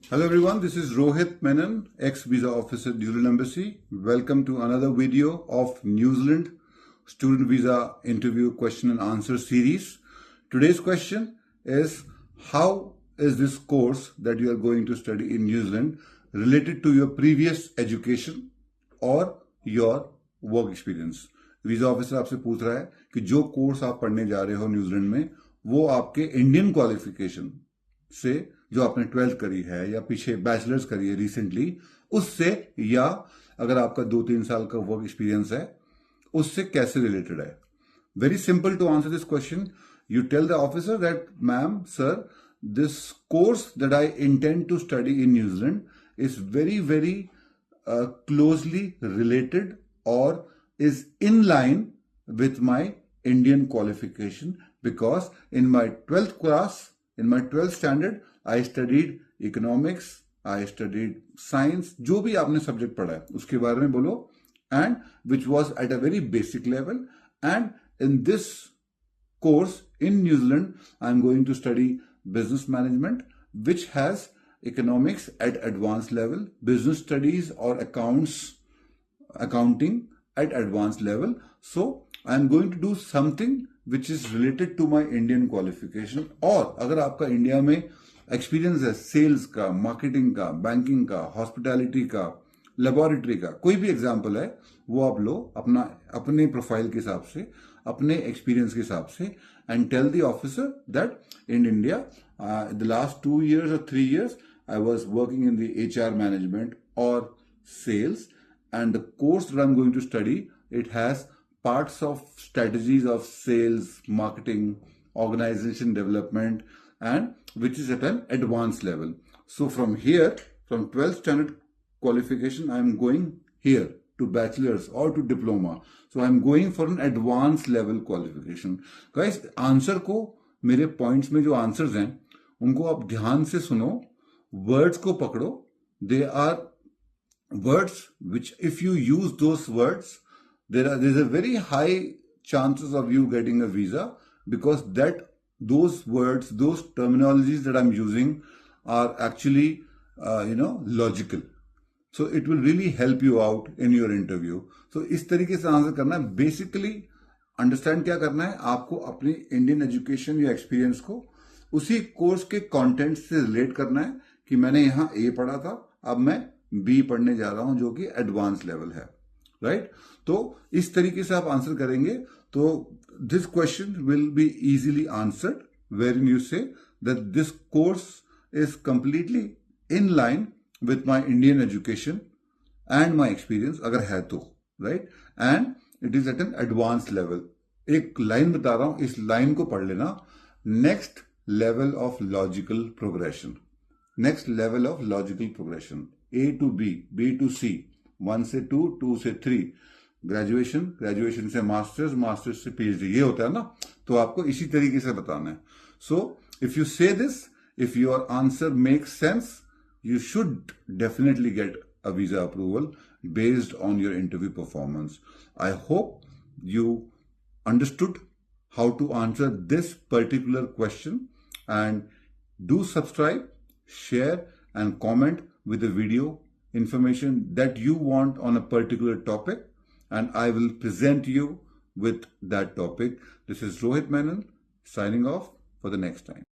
Hello everyone, this is Rohit Menon, ex-visa officer New Zealand Embassy. Welcome to another video of New Zealand student visa interview question and answer series. Today's question is, how is this course that you are going to study in New Zealand related to your previous education or your work experience? Visa officer आपसे पूछ रहा है कि जो course आप पढ़ने जा रहे हो न्यूजीलैंड में वो आपके इंडियन क्वालिफिकेशन से, जो आपने 12th करी है या पीछे बैचलर्स करी है रिसेंटली, उससे, या अगर आपका 2-3 साल का वर्क एक्सपीरियंस है उससे कैसे रिलेटेड है. Very simple to answer this question. You tell the officer that ma'am sir, this course that I intend to study in New Zealand is very very closely related और is in line with my Indian qualification, because in my 12th class, in my 12th standard, I studied economics, I studied science, जो भी आपने subject पढ़ा है उसके बारे में बोलो, and which was at a very basic level. And in this course in New Zealand, I'm going to study business management, which has economics at advanced level, business studies or accounting at advanced level. So I'm going to do something which is related to my Indian qualification. और अगर आपका India में experience है sales का, marketing का, banking का, hospitality का, laboratory का, कोई भी एग्जाम्पल है वो आप लो अपने प्रोफाइल के हिसाब से, अपने एक्सपीरियंस के हिसाब से, and tell the officer that in India the last 2 years or 3 years I was working in the HR management or sales, and the course that I'm going to study, it has parts of strategies of sales, marketing, organization development, and which is at an advanced level. So from here, from 12th standard qualification, I'm going here to bachelor's or to diploma. So I'm going for an advanced level qualification. Guys, answer को, मेरे points में जो answers हैं उनको आप ध्यान से सुनो, वर्ड्स को पकड़ो. They are words which, if you use those words, there's a very high chances of you getting a visa, because those words, those terminologies that I'm using are actually logical. So it will really help you out in your interview. So इस तरीके से answer करना है. Basically understand क्या करना है आपको, अपनी इंडियन एजुकेशन या एक्सपीरियंस को उसी कोर्स के कंटेंट से रिलेट करना है कि मैंने यहाँ ए पढ़ा था, अब मैं बी पढ़ने जा रहा हूं जो कि एडवांस लेवल है, राइट? तो इस तरीके से आप आंसर करेंगे तो this question will be easily answered, wherein you say that this course is completely in line with my Indian education and my experience, अगर है तो, right? And it is at an advance level. एक line बता रहा हूं, इस line को पढ़ लेना. Next level of logical progression, next level of logical progression, A to B, B to C, 1 से 2, 2 से 3, ग्रेजुएशन, ग्रेजुएशन से मास्टर्स, मास्टर्स से PhD, ये होता है ना. तो आपको इसी तरीके से बताना है. सो इफ यू से this, if your answer makes sense, you should definitely get a visa approval based on your interview performance. I hope you understood how to answer this particular question, and do subscribe, share and comment with the video information that you want on a particular topic, and I will present you with that topic. This is Rohit Menon signing off for the next time.